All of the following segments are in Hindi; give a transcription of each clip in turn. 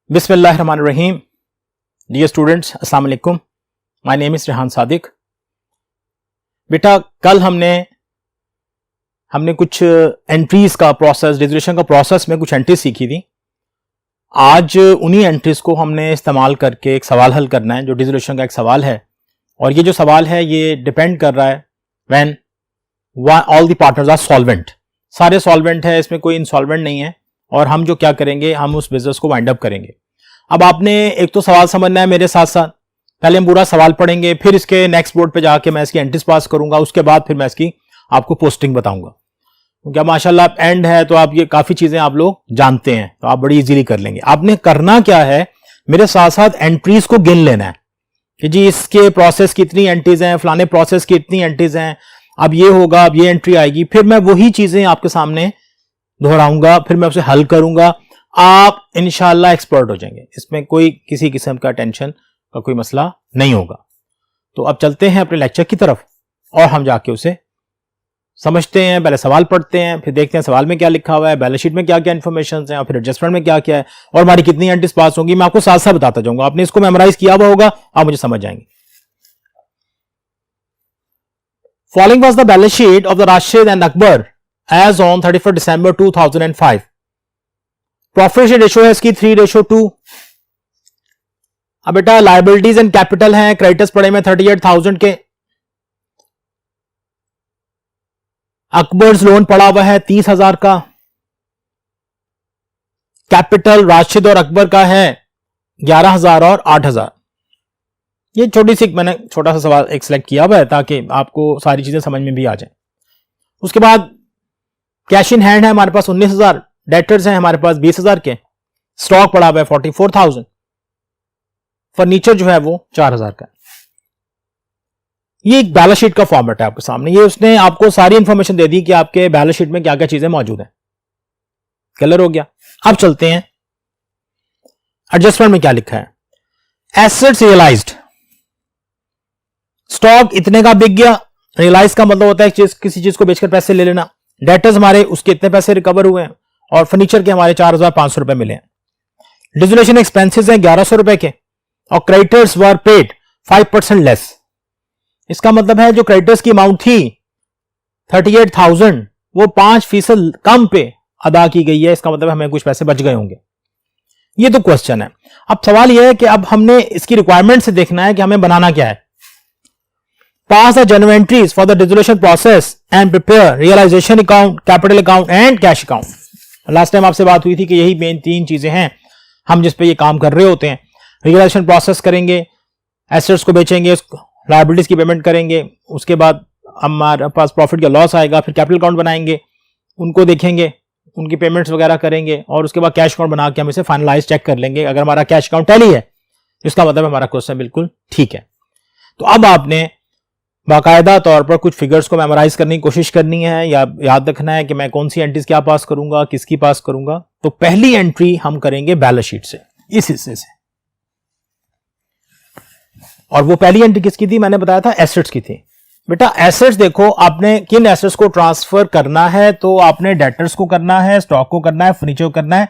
बिस्मिल्लाहिर्रहमानिर्रहीम। डियर स्टूडेंट्स, अस्सलाम वालेकुम। My name is Rehan Sadiq. बेटा, कल हमने कुछ एंट्रीज का प्रोसेस, रेजोल्यूशन का प्रोसेस में कुछ एंट्रीज सीखी थी। आज उन्हीं एंट्रीज को हमने इस्तेमाल करके एक सवाल हल करना है, जो रेजोल्यूशन का एक सवाल है। और ये जो सवाल है ये डिपेंड कर रहा है when all the partners are solvent. सारे सॉल्वेंट है, इसमें कोई इंसॉल्वेंट नहीं है। और हम जो क्या करेंगे, हम उस बिजनेस को वाइंड अप करेंगे। अब आपने एक तो सवाल समझना है मेरे साथ साथ। पहले हम पूरा सवाल पढ़ेंगे, फिर इसके नेक्स्ट बोर्ड पे जाके मैं इसकी एंट्रीज पास करूंगा। उसके बाद फिर मैं इसकी आपको पोस्टिंग बताऊंगा, क्योंकि माशाल्लाह एंड है तो आप ये काफी चीजें आप लोग जानते हैं, तो आप बड़ी इजीली कर लेंगे। आपने करना क्या है, मेरे साथ साथ एंट्रीज को गिन लेना है कि जी इसके प्रोसेस की इतनी एंट्रीज हैं, फलाने प्रोसेस की इतनी एंट्रीज हैं, अब ये होगा, अब ये एंट्री आएगी। फिर मैं वही चीजें आपके सामने दोहराऊंगा, फिर मैं उसे हल करूंगा। आप इंशाल्लाह एक्सपर्ट हो जाएंगे, इसमें कोई किसी किस्म का टेंशन का कोई मसला नहीं होगा। तो अब चलते हैं अपने लेक्चर की तरफ और हम जाके उसे समझते हैं। पहले सवाल पढ़ते हैं, फिर देखते हैं सवाल में क्या लिखा हुआ है, बैलेंस शीट में क्या क्या इंफॉर्मेशन है, और फिर एडजस्टमेंट में क्या क्या है, और हमारी कितनी एंट्रीज पास होंगी। मैं आपको साथ साथ बताता जाऊंगा। आपने इसको मेमोराइज किया हुआ होगा, आप मुझे समझ जाएंगे। Following was the balance sheet of the Rashid and Akbar as on 31st December 2005. Profit ratio है इसकी 3:2। अब बेटा लायबिलिटीज एंड कैपिटल हैं, क्रेडिटर्स पड़े में 38,000 के, अकबर्स लोन पड़ा हुआ है 30,000 का, कैपिटल राशिद और अकबर का है 11,000 और 8,000। ये छोटी सी मैंने छोटा सा सवाल एक सिलेक्ट किया हुआ है ताकि आपको सारी चीजें समझ में भी आ जाए। उसके बाद कैश इन हैंड है हमारे पास 19,000, डेटर्स हैं हमारे पास 20,000 के, स्टॉक पड़ा हुआ है 44,000, फर्नीचर जो है वो 4,000 का। ये एक बैलेंस शीट का फॉर्मेट है आपके सामने। ये उसने आपको सारी इंफॉर्मेशन दे दी कि आपके बैलेंस शीट में क्या क्या चीजें मौजूद हैं। क्लियर हो गया। अब चलते हैं एडजस्टमेंट में क्या लिखा है। एसेट्स रियलाइज्ड, स्टॉक इतने का बिक गया। रियलाइज का मतलब होता है किसी चीज को बेचकर पैसे ले लेना। डेटर्स हमारे उसके इतने पैसे रिकवर हुए हैं, और फर्नीचर के हमारे 4,500 रुपए मिले हैं। डिसोल्यूशन एक्सपेंसेस हैं 1,100 रुपए के, और क्रेडिटर्स वर पेड 5% लेस। इसका मतलब है जो क्रेडिटर्स की अमाउंट थी 38,000 वो 5% कम पे अदा की गई है। इसका मतलब हमें कुछ पैसे बच गए होंगे। ये तो क्वेश्चन है। अब सवाल यह है कि अब हमने इसकी रिक्वायरमेंट से देखना है कि हमें बनाना क्या है। Pass the journal entries for the dissolution process and prepare realization account, capital account and cash account. Last time आपसे बात हुई थी कि यही मेन 3 चीजें हैं हम जिस पे ये काम कर रहे होते हैं। रियलाइजेशन प्रोसेस करेंगे, एसेट्स को बेचेंगे, लायबिलिटीज की पेमेंट करेंगे, उसके बाद हमारे पास प्रॉफिट या लॉस आएगा, फिर कैपिटल अकाउंट बनाएंगे, उनको देखेंगे, उनकी पेमेंट्स वगैरह करेंगे, और उसके बाद कैश अकाउंट बना के हम इसे फाइनलाइज चेक कर लेंगे। अगर हमारा कैश अकाउंट टैली है इसका मतलब हमारा क्वेश्चन बिल्कुल ठीक है। तो अब आपने बाकायदा तौर पर कुछ फिगर्स को मेमोराइज करने की कोशिश करनी है, या याद रखना है कि मैं कौन सी एंट्रीज क्या पास करूंगा, किसकी पास करूंगा। तो पहली एंट्री हम करेंगे बैलेंस शीट से, इस हिस्से से। और वो पहली एंट्री किसकी थी, मैंने बताया था एसेट्स की थी। बेटा एसेट्स देखो, आपने किन एसेट्स को ट्रांसफर करना है, तो आपने डेटर्स को करना है, स्टॉक को करना है, फर्नीचर को करना है,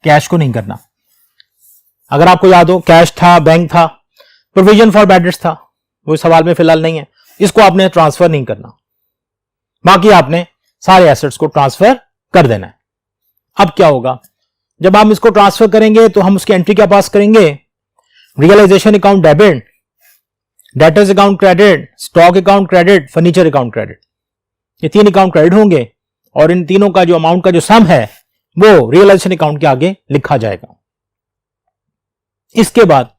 कैश को नहीं करना। अगर आपको याद हो, कैश था, बैंक था, प्रोविजन फॉर बैड डेट्स था, वो सवाल में फिलहाल नहीं है, इसको आपने ट्रांसफर नहीं करना। बाकी आपने सारे एसेट्स को ट्रांसफर कर देना है। अब क्या होगा, जब हम इसको ट्रांसफर करेंगे तो हम उसकी एंट्री क्या पास करेंगे, realization account debit, debtors account credit, stock account credit, furniture account credit. ये 3 अकाउंट क्रेडिट होंगे, और इन तीनों का जो अमाउंट का जो सम है वो रियलाइजेशन अकाउंट के आगे लिखा जाएगा। इसके बाद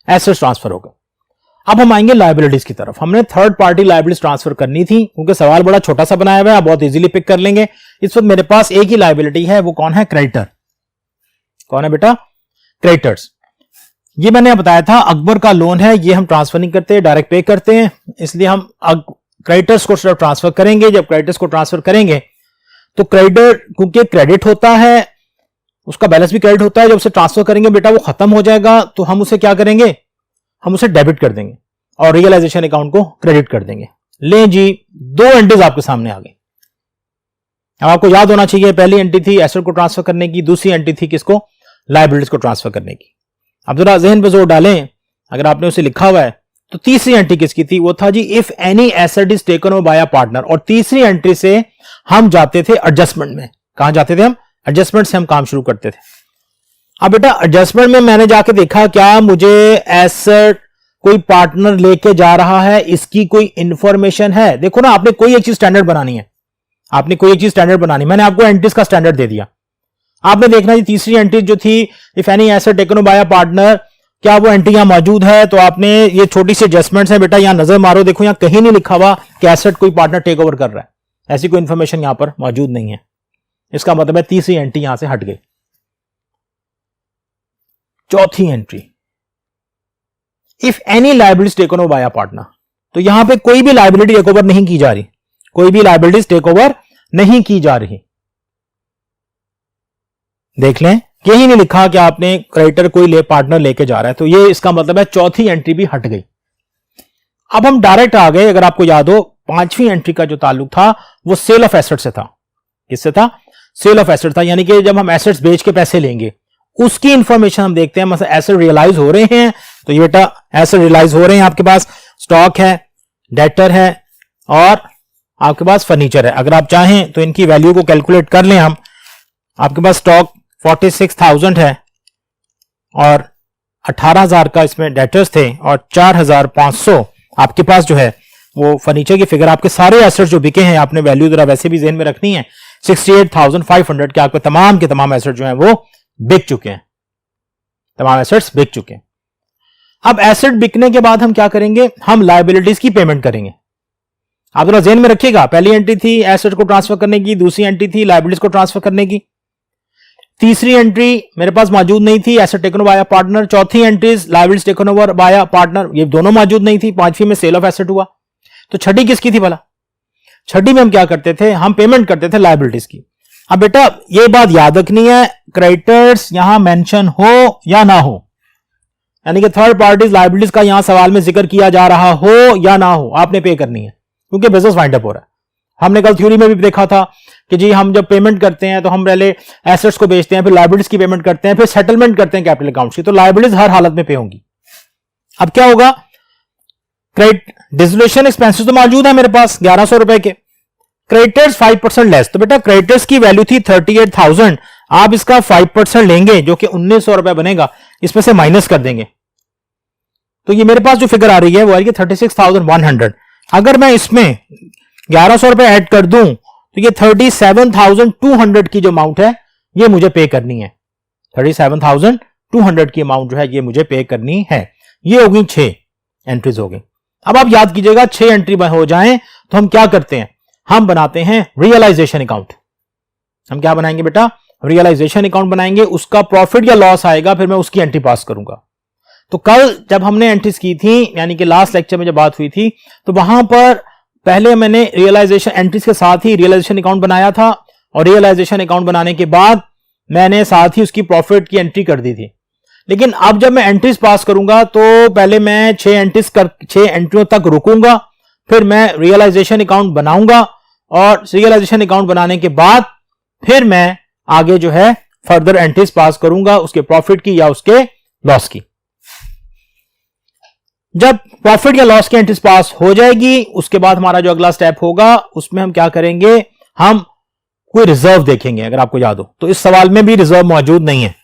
एसेट्स ट्रांसफर होगा। अब हम आएंगे लायबिलिटीज की तरफ। हमने थर्ड पार्टी लायबिलिटीज ट्रांसफर करनी थी, क्योंकि सवाल बड़ा छोटा सा बनाया हुआ है, आप बहुत इजीली पिक कर लेंगे। इस वक्त मेरे पास एक ही लायबिलिटी है, वो कौन है, क्रेडिटर। कौन है बेटा, क्रेडिटर्स। ये मैंने बताया था अकबर का लोन है, ये हम ट्रांसफर नहीं करते, डायरेक्ट पे करते हैं, इसलिए हम क्रेडिटर्स को सिर्फ ट्रांसफर करेंगे। जब क्रेडिटर्स को ट्रांसफर करेंगे तो क्रेडिटर क्योंकि क्रेडिट होता है, उसका बैलेंस भी क्रेडिट होता है, जब उसे ट्रांसफर करेंगे बेटा वो खत्म हो जाएगा, तो हम उसे क्या करेंगे, हम उसे डेबिट कर देंगे और रियलाइजेशन अकाउंट को क्रेडिट कर देंगे। ले जी, 2 एंट्रीज आपके सामने आ गई। अब आपको याद होना चाहिए, पहली एंट्री थी एसेट को ट्रांसफर करने की, दूसरी एंट्री थी किसको, लाइबिलिटीज को ट्रांसफर करने की। अब जरा जहन पे जोर डालें, अगर आपने उसे लिखा हुआ है तो तीसरी एंट्री किसकी थी? वो था जी if any asset is taken over by a partner. और तीसरी एंट्री से हम जाते थे एडजस्टमेंट में। कहां जाते थे हम? एडजस्टमेंट से हम काम शुरू करते थे। अब बेटा एडजस्टमेंट में मैंने जाके देखा क्या मुझे एसेट कोई पार्टनर लेके जा रहा है, इसकी कोई इंफॉर्मेशन है? देखो ना, आपने कोई एक चीज स्टैंडर्ड बनानी है, आपने कोई एक चीज स्टैंडर्ड बनानी, मैंने आपको एंट्रीज का स्टैंडर्ड दे दिया। आपने देखना जी तीसरी एंट्री जो थी if any asset taken by a partner, क्या वो एंट्री यहां मौजूद है? तो आपने ये छोटी सी एडजस्टमेंट्स है बेटा, यहां नजर मारो, देखो यहां कहीं नहीं लिखा हुआ कि एसेट कोई पार्टनर टेक ओवर कर रहा है, ऐसी कोई इंफॉर्मेशन यहां पर मौजूद नहीं है। इसका मतलब है तीसरी एंट्री यहां से हट गई। चौथी entry if any liabilities taken over by a partner, तो यहां पे कोई भी लायबिलिटी टेक ओवर नहीं की जा रही, कोई भी लायबिलिटीज टेक ओवर नहीं की जा रही। देख लें, यही नहीं लिखा कि आपने क्रेडिटर कोई पार्टनर लेके जा रहा है, तो ये इसका मतलब है चौथी एंट्री भी हट गई। अब हम डायरेक्ट आ गए, अगर आपको याद हो, पांचवी एंट्री का जो ताल्लुक था वो सेल ऑफ एसेट से था। किससे था? सेल ऑफ एसेट था, यानी कि जब हम एसेट्स बेच के पैसे लेंगे उसकी इंफॉर्मेशन हम देखते हैं। मतलब एसेट रियलाइज हो रहे हैं, तो ये बेटा एसेट रियलाइज हो रहे हैं, आपके पास स्टॉक है, डेटर है और आपके पास फर्नीचर है। अगर आप चाहें तो इनकी वैल्यू को कैलकुलेट कर लें हम। आपके पास स्टॉक 46,000 है और 18,000 का इसमें डेटर्स थे और 4,500 आपके पास जो है वो फर्नीचर की फिगर। आपके सारे एसेट्स जो बिके हैं, आपने वैल्यू जरा वैसे भी ज़हन में रखनी है, 68,500 के आपके तमाम के तमाम एसेट जो हैं वो बिक चुके हैं, तमाम एसेट्स बिक चुके हैं। अब एसेट बिकने के बाद हम क्या करेंगे? हम लायबिलिटीज की पेमेंट करेंगे। आप जरा ज़हन में रखिएगा, पहली एंट्री थी एसेट को ट्रांसफर करने की, दूसरी एंट्री थी लायबिलिटीज को ट्रांसफर करने की, तीसरी एंट्री मेरे पास मौजूद नहीं थी, asset taken over by a partner, चौथी entries liabilities taken over by a partner, ये दोनों मौजूद नहीं थी, पांचवी में सेल ऑफ एसेट हुआ। तो छठी किसकी थी भला? छठी में हम क्या करते थे? हम पेमेंट करते थे लायबिलिटीज की। अब बेटा ये बात याद रखनी है, क्रेडिटर्स यहां मेंशन हो या ना हो, यानी कि थर्ड पार्टीज लायबिलिटीज का यहां सवाल में जिक्र किया जा रहा हो या ना हो, आपने पे करनी है, क्योंकि बिजनेस वाइंड अप हो रहा है। हमने कल थ्योरी में भी देखा था कि जी हम जब पेमेंट करते हैं तो हम पहले एसेट्स को बेचते हैं, फिर लायबिलिटीज की पेमेंट करते हैं, फिर सेटलमेंट करते हैं कैपिटल अकाउंट्स की, तो लायबिलिटीज हर हालत में पे होंगी। अब क्या होगा? क्रेडिट डिसोल्यूशन एक्सपेंसेस तो मौजूद है मेरे पास 1100 रुपए के, क्रेडिटर्स 5% लेस, तो बेटा क्रेडिटर्स की वैल्यू थी 38,000, आप इसका 5% लेंगे जो कि 1900 रुपए बनेगा, इसमें से माइनस कर देंगे, तो ये मेरे पास जो फिगर आ रही है वो आ रही है 36,100। अगर मैं इसमें 1100 रुपए ऐड कर दूं तो ये 37,200 की जो अमाउंट है ये मुझे पे करनी है। 37,200 की अमाउंट जो है ये मुझे पे करनी है। ये होगी 6 एंट्रीज हो गई। अब आप याद कीजिएगा 6 एंट्री हो जाएं तो हम क्या करते हैं? हम बनाते हैं रियलाइजेशन अकाउंट। हम क्या बनाएंगे बेटा? रियलाइजेशन अकाउंट बनाएंगे, उसका प्रॉफिट या लॉस आएगा, फिर मैं उसकी एंट्री पास करूंगा। तो कल जब हमने एंट्रीज की थी, यानी कि लास्ट लेक्चर में जब बात हुई थी, तो वहां पर पहले मैंने रियलाइजेशन एंट्रीज के साथ ही रियलाइजेशन अकाउंट बनाया था, और रियलाइजेशन अकाउंट बनाने के बाद मैंने साथ ही उसकी प्रॉफिट की एंट्री कर दी थी। लेकिन अब जब मैं एंट्रीज पास करूंगा तो पहले मैं 6 एंट्रियों तक रुकूंगा, फिर मैं रियलाइजेशन अकाउंट बनाऊंगा, और रियलाइजेशन अकाउंट बनाने के बाद फिर मैं आगे जो है फर्दर एंट्रीज पास करूंगा, उसके प्रॉफिट की या उसके लॉस की। जब प्रॉफिट या लॉस की एंट्रीज पास हो जाएगी, उसके बाद हमारा जो अगला स्टेप होगा उसमें हम क्या करेंगे? हम कोई रिजर्व देखेंगे। अगर आपको याद हो तो इस सवाल में भी रिजर्व मौजूद नहीं है।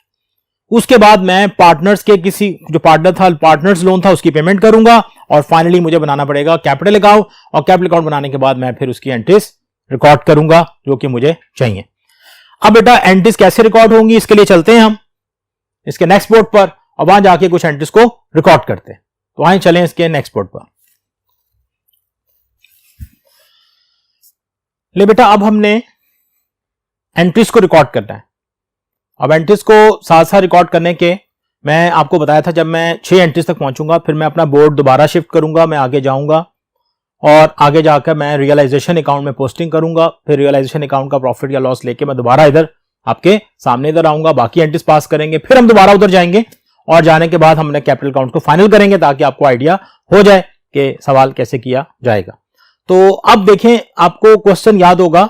उसके बाद मैं पार्टनर्स के किसी जो पार्टनर था, पार्टनर्स लोन था, उसकी पेमेंट करूंगा, और फाइनली मुझे बनाना पड़ेगा कैपिटल अकाउंट, और कैपिटल अकाउंट बनाने के बाद मैं फिर उसकी एंट्रीज रिकॉर्ड करूंगा जो कि मुझे चाहिए। अब बेटा एंट्रीज कैसे रिकॉर्ड होंगी, इसके लिए चलते हैं हम इसके नेक्स्ट बोर्ड पर, और वहां जाके कुछ एंट्रीज को रिकॉर्ड करते हैं। तो आए चलें इसके नेक्स्ट बोर्ड पर। ले बेटा अब हमने एंट्रीज को रिकॉर्ड करना है। अब एंट्रीज को साथ साथ रिकॉर्ड करने के मैं आपको बताया था, जब मैं 6 एंट्रीज तक पहुंचूंगा फिर मैं अपना बोर्ड दोबारा शिफ्ट करूंगा, मैं आगे जाऊंगा और आगे जाकर मैं रियलाइजेशन अकाउंट में पोस्टिंग करूंगा, फिर रियलाइजेशन अकाउंट का प्रॉफिट या लॉस लेके मैं दोबारा इधर आपके सामने इधर आऊंगा, बाकी एंट्रीज पास करेंगे, फिर हम दोबारा उधर जाएंगे, और जाने के बाद हमने कैपिटल अकाउंट को फाइनल करेंगे ताकि आपको आइडिया हो जाए कि सवाल कैसे किया जाएगा। तो अब देखें, आपको क्वेश्चन याद होगा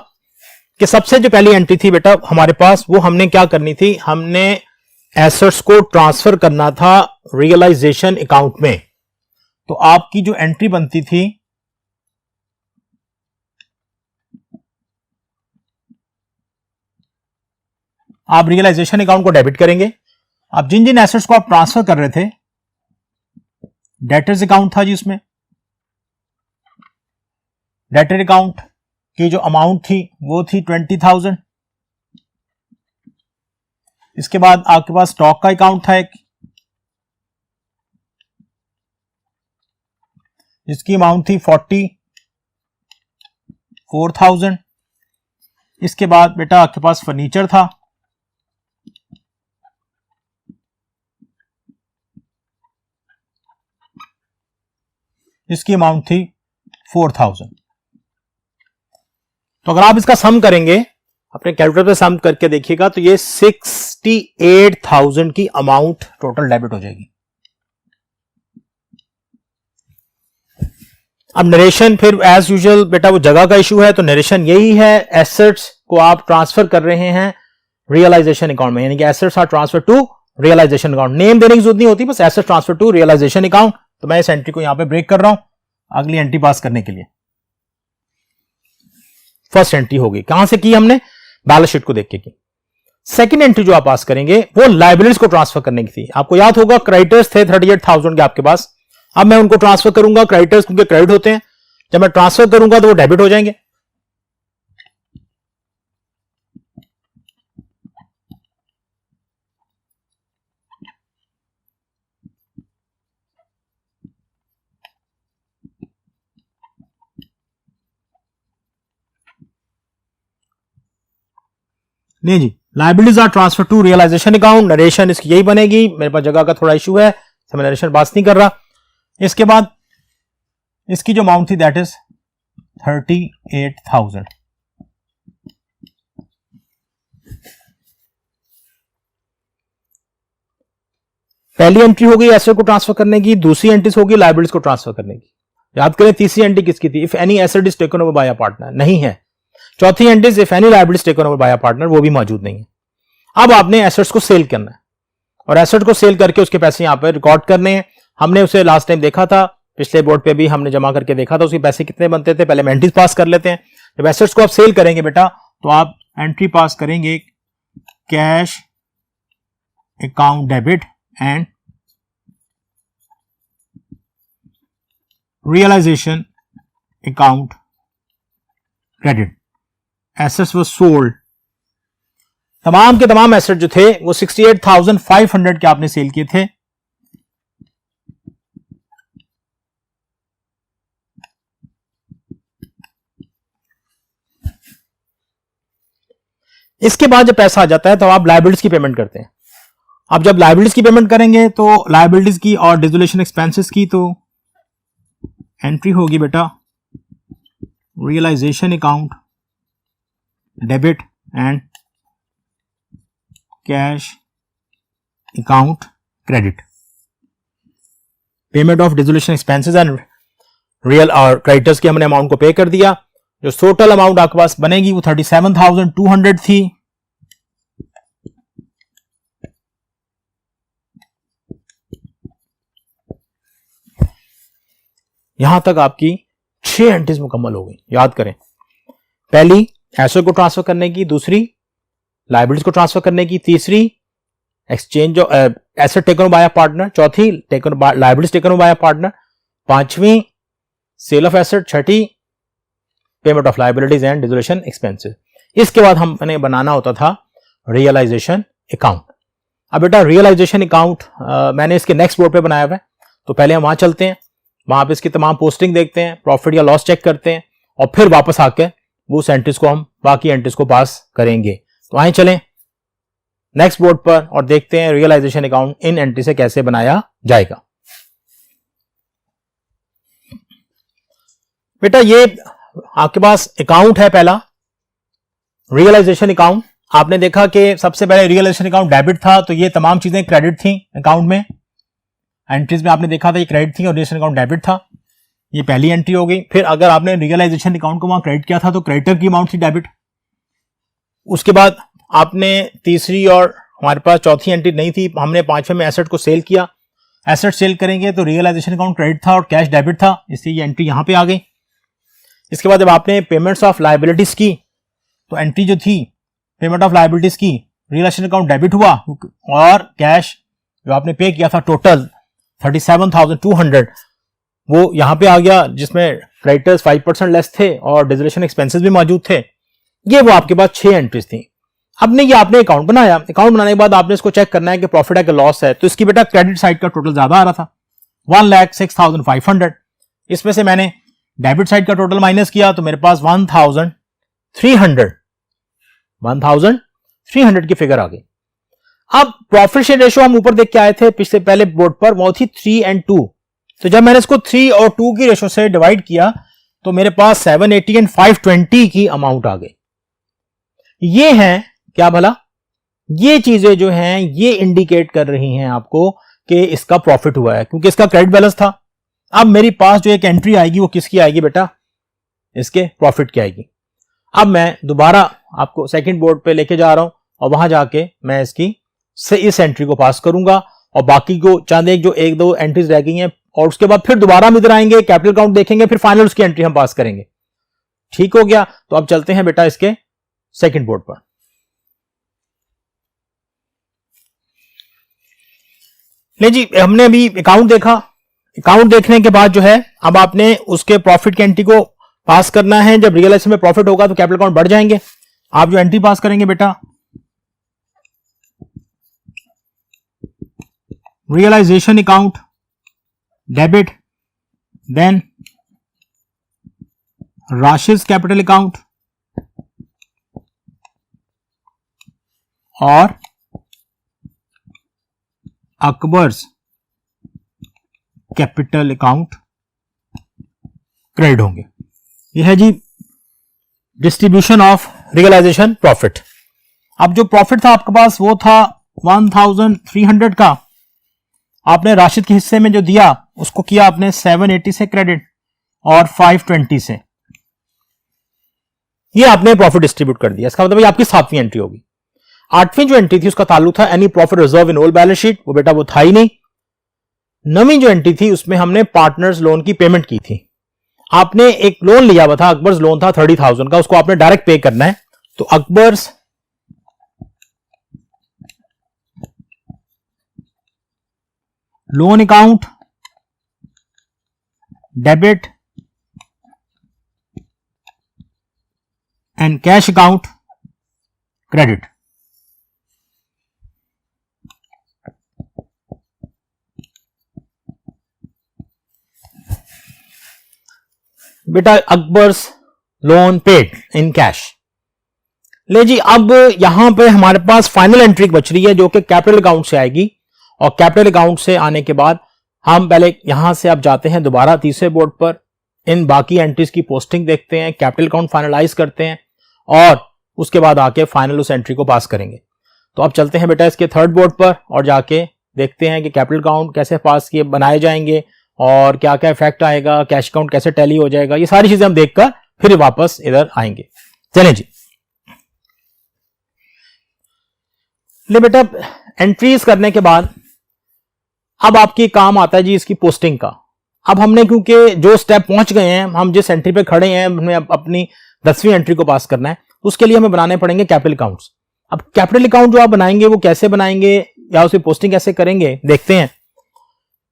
कि सबसे जो पहली एंट्री थी बेटा हमारे पास, वो हमने क्या करनी थी? हमने एसेट्स को ट्रांसफर करना था रियलाइजेशन अकाउंट में, तो आपकी जो एंट्री बनती थी आप रियलाइजेशन अकाउंट को डेबिट करेंगे। अब जिन जिन एसेट्स को आप ट्रांसफर कर रहे थे, डेटर्स अकाउंट था जी, उसमें डेटर अकाउंट की जो अमाउंट थी वो थी 20,000। इसके बाद आपके पास स्टॉक का अकाउंट था एक, जिसकी अमाउंट थी 44,000। इसके बाद बेटा आपके पास फर्नीचर था, इसकी अमाउंट थी 4,000। तो अगर आप इसका सम करेंगे, अपने कैलकुलेटर पे सम करके देखिएगा, तो ये 68,000 की अमाउंट टोटल डेबिट हो जाएगी। अब नरेशन फिर एज यूजुअल बेटा वो जगह का इशू है, तो नरेशन यही है, एसेट्स को आप ट्रांसफर कर रहे हैं रियलाइजेशन अकाउंट में, यानी कि assets are transfer to realisation account. Name देने की जरूरत नहीं होती, बस assets transfer to realisation account. तो मैं इस एंट्री को यहां पे ब्रेक कर रहा हूं अगली एंट्री पास करने के लिए। फर्स्ट एंट्री होगी, कहां से की हमने, बैलेंस शीट को देख के की। सेकंड एंट्री जो आप पास करेंगे वो लायबिलिटीज को ट्रांसफर करने की थी। आपको याद होगा क्रेडिटर्स थे 38,000 के आपके पास, अब मैं उनको ट्रांसफर करूंगा, क्रेडिटर्स क्योंकि क्रेडिट होते हैं, जब मैं ट्रांसफर करूंगा तो वो डेबिट हो जाएंगे। नहीं जी, liabilities are transfer to realisation account, narration इसकी यही बनेगी। मेरे पास जगह का थोड़ा इशू है, तो मैं नरेशन पास नहीं कर रहा। इसके बाद इसकी जो अमाउंट थी दैट इज 38,000। पहली एंट्री होगी एसेट को ट्रांसफर करने की, दूसरी एंट्री होगी लायबिलिटीज को ट्रांसफर करने की। याद करें तीसरी एंट्री किसकी थी, if any asset is taken over by a partner, नहीं है। चौथी entry if any liabilities taken over by a partner, वो भी मौजूद नहीं है। अब आपने एसेट्स को सेल करना है और एसेट को सेल करके उसके पैसे यहां पर रिकॉर्ड करने हैं। हमने उसे लास्ट टाइम देखा था, पिछले बोर्ड पे भी हमने जमा करके देखा था, उसके पैसे कितने बनते थे। पहले हम एंट्रीज पास कर लेते हैं। जब एसेट्स को आप सेल करेंगे बेटा, तो आप एंट्री पास करेंगे cash account debit and realization account credit. Assets were sold, तमाम के तमाम एसेट जो थे वो 68,500 के आपने सेल किए थे। इसके बाद जब पैसा आ जाता है तो आप लायबिलिटीज की पेमेंट करते हैं। अब जब लायबिलिटीज की पेमेंट करेंगे तो लायबिलिटीज की और डिसोल्यूशन एक्सपेंसेस की तो एंट्री होगी बेटा realization account debit and cash account credit. Payment of dissolution expenses and real और क्रेडिटर्स की हमने अमाउंट को पे कर दिया। जो टोटल अमाउंट आपके पास बनेगी वो 37,200 थी। यहां तक आपकी 6 एंट्रीज मुकम्मल हो गई। याद करें, पहली एसेट को ट्रांसफर करने की, दूसरी लायबिलिटीज को ट्रांसफर करने की, तीसरी exchange asset taken by a partner, चौथी liabilities taken by a partner, पांचवी सेल ऑफ एसेट, छठी payment of liabilities and dissolution expenses. इसके बाद हमने बनाना होता था रियलाइजेशन अकाउंट। अब बेटा रियलाइजेशन अकाउंट मैंने इसके नेक्स्ट बोर्ड पे बनाया हुआ है, तो पहले हम वहां चलते हैं, वहां पे इसकी तमाम पोस्टिंग देखते हैं, प्रॉफिट या लॉस चेक करते हैं और फिर वापस आके वो उस एंट्रीज को हम बाकी एंट्रीज को पास करेंगे। तो आए चलें नेक्स्ट बोर्ड पर और देखते हैं रियलाइजेशन अकाउंट इन एंट्री से कैसे बनाया जाएगा। बेटा ये आपके पास अकाउंट है पहला रियलाइजेशन अकाउंट। आपने देखा कि सबसे पहले रियलाइजेशन अकाउंट डेबिट था, तो ये तमाम चीजें क्रेडिट थी अकाउंट में। एंट्रीज में आपने देखा था ये क्रेडिट थी और रियलाइजेशन अकाउंट डेबिट था। ये पहली एंट्री हो गई। फिर अगर आपने रियलाइजेशन अकाउंट को वहां क्रेडिट किया था तो क्रेडिटर की अमाउंट थी डेबिट। उसके बाद आपने तीसरी और हमारे पास चौथी एंट्री नहीं थी, हमने पांचवें में एसेट को सेल किया। एसेट सेल करेंगे तो रियलाइजेशन अकाउंट क्रेडिट था और कैश डेबिट था, इसलिए ये एंट्री यहां पे आ गई। इसके बाद जब आपने पेमेंट्स ऑफ लायबिलिटीज की तो एंट्री जो थी पेमेंट ऑफ लायबिलिटीज की, रियलाइजेशन अकाउंट डेबिट हुआ और कैश जो आपने पे किया था टोटल 37,200 वो यहां पे आ गया, जिसमें क्रेडिटर्स 5% लेस थे और डिसोल्यूशन एक्सपेंसेस भी मौजूद थे। ये वो आपके पास 6 एंट्रीज थी। अब ये आपने अकाउंट बनाया, अकाउंट बनाने के बाद आपने इसको चेक करना है कि प्रॉफिट है कि लॉस है। तो इसकी बेटा क्रेडिट साइड का टोटल ज्यादा आ रहा था 1,06,500, इसमें से मैंने डेबिट साइड का टोटल माइनस किया तो मेरे पास 1,300 की फिगर आ गई। अब प्रॉफिट शेयर रेशियो हम ऊपर देख के आए थे पिछले पहले बोर्ड पर, वो थी 3 और 2। तो जब मैंने इसको 3 और 2 की रेशियो से डिवाइड किया तो मेरे पास 780 और 520 की अमाउंट आ गई। ये है क्या भला, ये चीजें जो हैं ये इंडिकेट कर रही हैं आपको कि इसका प्रॉफिट हुआ है, क्योंकि इसका क्रेडिट बैलेंस था। अब मेरी पास जो एक एंट्री आएगी वो किसकी आएगी बेटा, इसके प्रॉफिट की आएगी। अब मैं दोबारा आपको सेकंड बोर्ड पे लेके जा रहा हूं और वहां जाके मैं इसकी से इस एंट्री को पास करूंगा और बाकी को चांद जो एक दो एंट्रीज रह गई हैं और उसके बाद फिर दोबारा हम इधर आएंगे, कैपिटल अकाउंट देखेंगे, फिर फाइनल उसकी एंट्री हम पास करेंगे। ठीक हो गया। तो अब चलते हैं बेटा इसके सेकंड बोर्ड पर। ले जी, हमने अभी अकाउंट देखा। अकाउंट देखने के बाद जो है अब आपने उसके प्रॉफिट की एंट्री को पास करना है। जब रियलाइजेशन में प्रॉफिट होगा तो कैपिटल अकाउंट बढ़ जाएंगे। आप जो एंट्री पास करेंगे बेटा, realization account debit, then Rashid capital account और अकबर्स कैपिटल अकाउंट क्रेडिट होंगे। यह है जी डिस्ट्रीब्यूशन ऑफ रियलाइजेशन प्रॉफिट। अब जो प्रॉफिट था आपके पास वो था 1,300 का, आपने राशिद के हिस्से में जो दिया उसको किया आपने 780 से क्रेडिट और 520 से, ये आपने प्रॉफिट डिस्ट्रीब्यूट कर दिया। इसका मतलब आपकी 7वीं एंट्री होगी। 8वीं जो एंट्री थी उसका ताल्लुक था any profit reserve in old balance sheet, वो बेटा वो था ही नहीं। 9वीं जो एंट्री थी उसमें हमने पार्टनर्स लोन की पेमेंट की थी। आपने एक लोन लिया हुआ था, अकबर्स लोन था 30,000 का, उसको आपने डायरेक्ट पे करना है। तो Akbar's loan account debit and cash account credit. बेटा Akbar's loan paid in cash. ले जी, अब यहां पे हमारे पास फाइनल एंट्री बच रही है जो कि कैपिटल अकाउंट से आएगी और कैपिटल अकाउंट से आने के बाद हम पहले यहां से अब जाते हैं दोबारा तीसरे बोर्ड पर, इन बाकी एंट्रीज की पोस्टिंग देखते हैं, कैपिटल अकाउंट फाइनलाइज करते हैं और उसके बाद आके फाइनल उस एंट्री को पास करेंगे। तो अब चलते हैं बेटा इसके थर्ड बोर्ड पर और जाके देखते हैं कि कैपिटल अकाउंट कैसे पास किए बनाए जाएंगे और क्या क्या इफेक्ट आएगा, कैश अकाउंट कैसे टैली हो जाएगा, ये सारी चीजें हम देखकर फिर वापस इधर आएंगे। चलें जी। ले बेटा, एंट्रीज करने के बाद अब आपकी काम आता है जी इसकी पोस्टिंग का। अब हमने क्योंकि जो स्टेप पहुंच गए हैं, हम जिस एंट्री पे खड़े हैं, हमें अपनी 10वीं एंट्री को पास करना है, उसके लिए हमें बनाने पड़ेंगे कैपिटल अकाउंट्स। अब कैपिटल अकाउंट जो आप बनाएंगे वो कैसे बनाएंगे या उसकी पोस्टिंग कैसे करेंगे देखते हैं।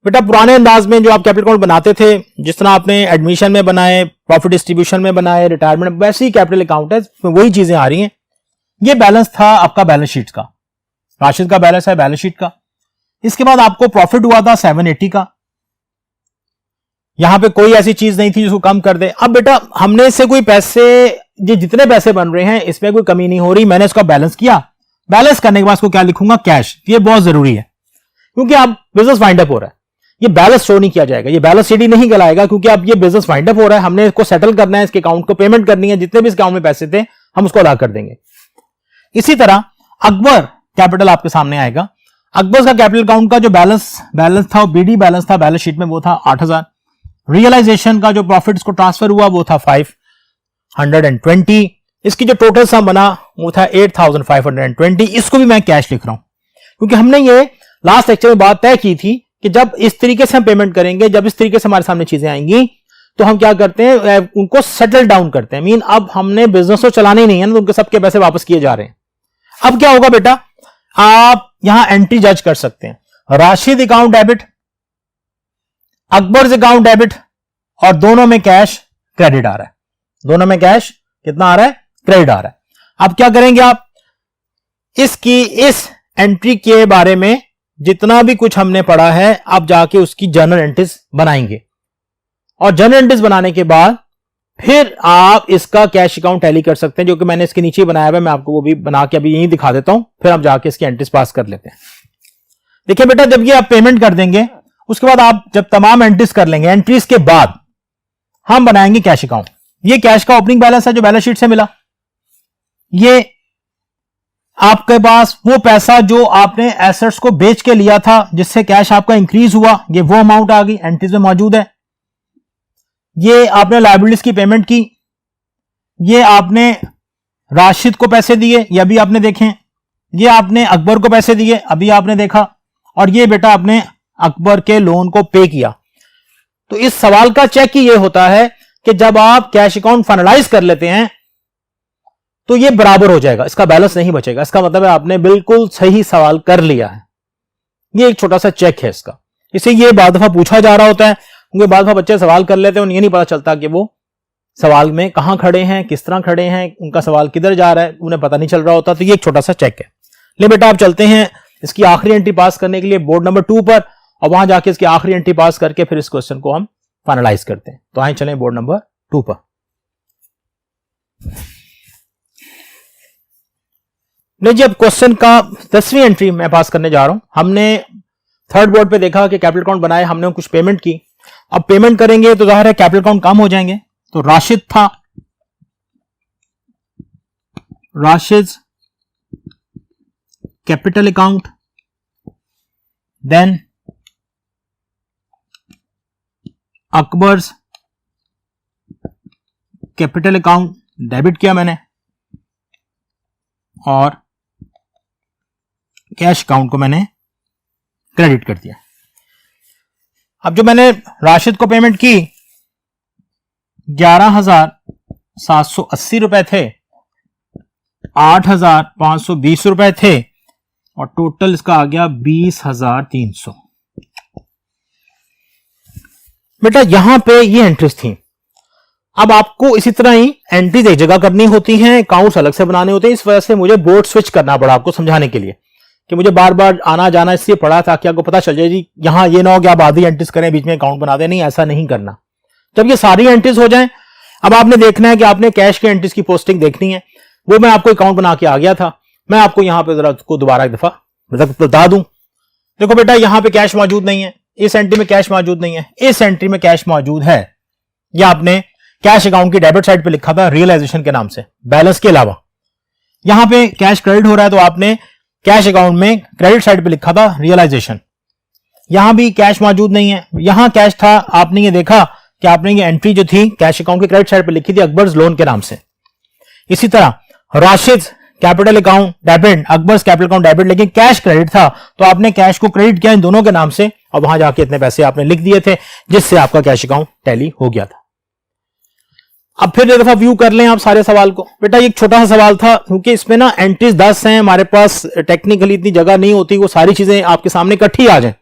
बेटा पुराने अंदाज में जो आप कैपिटल अकाउंट बनाते थे, जिस तरह आपने एडमिशन में बनाए, प्रॉफिट डिस्ट्रीब्यूशन में बनाए, रिटायरमेंट, वैसे ही कैपिटल अकाउंट है, वही चीजें आ रही हैं। ये बैलेंस था आपका बैलेंस शीट का, राशिद का बैलेंस है बैलेंस शीट का। इसके बाद आपको प्रॉफिट हुआ था 780 का, यहां पे कोई ऐसी चीज नहीं थी जिसको कम कर दे। अब बेटा हमने इससे कोई पैसे, जितने पैसे बन रहे हैं इसमें कोई कमी नहीं हो रही, मैंने इसका बैलेंस किया। बैलेंस करने के बाद इसको क्या लिखूंगा, कैश। ये बहुत जरूरी है क्योंकि अब बिजनेस वाइंड अप हो रहा है, ये बैलेंस शो नहीं किया जाएगा, ये बैलेंस शीट ही नहीं गलाएगा क्योंकि अब ये बिजनेस वाइंड अप हो रहा है, हमने इसको सेटल करना है, इसके अकाउंट को पेमेंट करनी है, जितने भी इस अकाउंट में पैसे थे हम उसको अदा कर देंगे। इसी तरह अकबर कैपिटल आपके सामने आएगा। अकबर का कैपिटल अकाउंट का जो बैलेंस था, बीडी बैलेंस था बैलेंस शीट में, वो था 8,000। रियलाइजेशन का जो प्रॉफिट को ट्रांसफर हुआ वो था 520। इसकी जो टोटल सम बना वो था 8,520। इसको भी मैं कैश लिख रहा हूं। क्योंकि हमने ये लास्ट लेक्चर में बात तय की थी कि जब इस तरीके से हम पेमेंट करेंगे, जब इस तरीके से हमारे सामने चीजें आएंगी, तो हम क्या करते हैं, उनको सेटल डाउन करते हैं। मीन अब हमने बिजनेस तो चलाना ही नहीं है ना, तो उनके सबके पैसे वापस किए जा रहे हैं। अब क्या होगा बेटा, आप यहां एंट्री जज कर सकते हैं, Rashid account debit, Akbar's account debit, और दोनों में कैश क्रेडिट आ रहा है। दोनों में कैश कितना आ रहा है, क्रेडिट आ रहा है। अब क्या करेंगे आप, इसकी इस एंट्री के बारे में जितना भी कुछ हमने पढ़ा है, आप जाके उसकी जर्नल एंट्रीज बनाएंगे, और जर्नल एंट्रीज बनाने के बाद फिर आप इसका कैश अकाउंट टैली कर सकते हैं, जो कि मैंने इसके नीचे बनाया हुआ है। मैं आपको वो भी बना के अभी यहीं दिखा देता हूं, फिर हम जाके इसकी एंट्रीज पास कर लेते हैं। देखिए बेटा, जब ये आप पेमेंट कर देंगे, उसके बाद आप जब तमाम एंट्रीज कर लेंगे, एंट्रीज के बाद हम बनाएंगे कैश अकाउंट। ये कैश का ओपनिंग बैलेंस है जो बैलेंस शीट से मिला। ये आपके पास वो पैसा जो आपने एसेट्स को बेच के लिया था, जिससे कैश आपका इंक्रीज हुआ, ये वो अमाउंट आ गई, एंट्रीज में मौजूद है। ये आपने लायबिलिटीज की पेमेंट की, ये आपने राशिद को पैसे दिए, ये अभी आपने देखे, ये आपने अकबर को पैसे दिए, अभी आपने देखा, और ये बेटा आपने अकबर के लोन को पे किया। तो इस सवाल का चेक ही ये होता है कि जब आप कैश अकाउंट फाइनलाइज कर लेते हैं तो ये बराबर हो जाएगा, इसका बैलेंस नहीं बचेगा। इसका मतलब है आपने बिल्कुल सही सवाल कर लिया है। ये एक छोटा सा चेक है इसका। इसे ये बाद दफा पूछा जा रहा होता है, क्योंकि बाद दफा बच्चे सवाल कर लेते हैं, उन्हें नहीं पता चलता कि वो सवाल में कहां खड़े हैं, किस तरह खड़े हैं, उनका सवाल किधर जा रहा है, उन्हें पता नहीं चल रहा होता। तो ये एक छोटा सा चेक है। ले बेटा, आप चलते हैं इसकी आखिरी एंट्री पास करने के लिए बोर्ड नंबर 2 पर, और वहां जाके इसकी आखिरी एंट्री पास करके फिर इस क्वेश्चन को हम फाइनलाइज करते हैं। तो आइए चलें बोर्ड नंबर 2 पर। नहीं जी, अब क्वेश्चन का 10वीं एंट्री मैं पास करने जा रहा हूं। हमने थर्ड बोर्ड पे देखा कि कैपिटल अकाउंट बनाए, हमने कुछ पेमेंट की। अब पेमेंट करेंगे तो जाहिर है कैपिटल अकाउंट कम हो जाएंगे। तो राशिद था, Rashid capital account, then Akbar's capital account debit किया मैंने, और कैश अकाउंट को मैंने क्रेडिट कर दिया। अब जो मैंने राशिद को पेमेंट की 11,780 रुपए थे, 8,520 रुपए थे, और टोटल इसका आ गया 20,300। बेटा यहां पे ये एंट्रीज थी। अब आपको इसी तरह ही एंट्रीज एक जगह करनी होती हैं, अकाउंट्स अलग से बनाने होते हैं। इस वजह से मुझे बोर्ड स्विच करना पड़ा आपको समझाने के लिए, कि मुझे बार बार आना जाना इसलिए पड़ा ताकि आपको पता चल जाए जी यहां ये ना हो कि आप आधी एंट्रीज करें बीच में अकाउंट बना दें। नहीं, ऐसा नहीं करना। जब ये सारी एंट्रीज हो जाएं, अब आपने देखना है कि आपने कैश के एंट्रीज की पोस्टिंग देखनी है। वो मैं आपको अकाउंट बना के आ गया था, मैं आपको यहां पे जरा उसको दोबारा एक दफा बता दूं। देखो बेटा, यहां पे कैश मौजूद नहीं है, इस एंट्री में कैश मौजूद नहीं है, इस एंट्री में कैश मौजूद है। यह आपने कैश अकाउंट की डेबिट साइड पे लिखा था रियलाइजेशन के नाम से, बैलेंस के अलावा। यहां पे कैश क्रेडिट हो रहा है, तो आपने कैश अकाउंट में क्रेडिट साइड पे लिखा था रियलाइजेशन। यहां भी कैश मौजूद नहीं है, यहां कैश था। आपने ये देखा कि आपने ये एंट्री जो थी कैश अकाउंट की क्रेडिट साइड पे लिखी थी अकबर्स लोन के नाम से। इसी तरह Rashid capital account debit, Akbar's capital account debit, लेकिन कैश क्रेडिट था, तो आपने कैश को क्रेडिट किया इन दोनों के नाम से, और वहां जाके इतने पैसे आपने लिख दिए थे, जिससे आपका कैश अकाउंट टैली हो गया था। अब फिर एक दफा व्यू कर लें आप सारे सवाल को। बेटा ये एक छोटा सा सवाल था, क्योंकि इसमें ना एंट्रीज 10 हैं, हमारे पास टेक्निकली इतनी जगह नहीं होती वो सारी चीजें आपके सामने इकट्ठी आ जाए,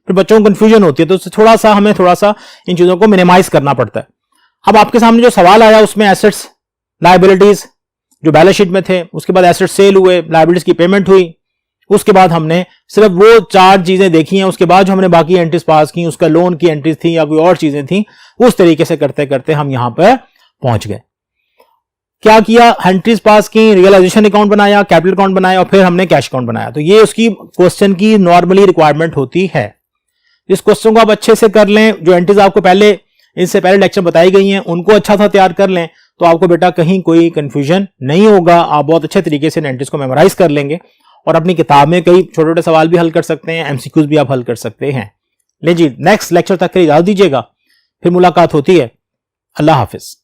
फिर बच्चों को कंफ्यूजन होती है। तो थोड़ा सा हमें इन चीजों को मिनिमाइज करना पड़ता है। अब आपके सामने जो सवाल आया उसमें एसेट्स, लायबिलिटीज जो बैलेंस शीट में थे, उसके बाद एसेट सेल हुए, लायबिलिटीज की पेमेंट हुई, उसके बाद हमने सिर्फ वो 4 चीजें देखी हैं। उसके बाद जो हमने बाकी एंट्रीज पास की, उसका लोन की एंट्रीज थी या कोई और चीजें थी, उस तरीके से करते करते हम यहां पर पहुंच गए। क्या किया, एंट्रीज पास की, रियलाइजेशन अकाउंट बनाया, कैपिटल अकाउंट बनाया, और फिर हमने कैश अकाउंट बनाया। तो ये उसकी क्वेश्चन की नॉर्मली रिक्वायरमेंट होती है। इस क्वेश्चन को आप अच्छे से कर लें, जो एंट्रीज आपको पहले इससे पहले लेक्चर बताई गई हैं उनको अच्छा सा तैयार कर लें, तो आपको बेटा कहीं कोई कंफ्यूजन नहीं होगा। आप बहुत अच्छे तरीके से एंट्रीज को मेमोराइज कर लेंगे, और अपनी किताब में कई छोटे छोटे सवाल भी हल कर सकते हैं, एमसीक्यूज भी आप हल कर सकते हैं। ले जी, नेक्स्ट लेक्चर तक के लिए इजाजत दीजिएगा, फिर मुलाकात होती है। अल्लाह हाफिज।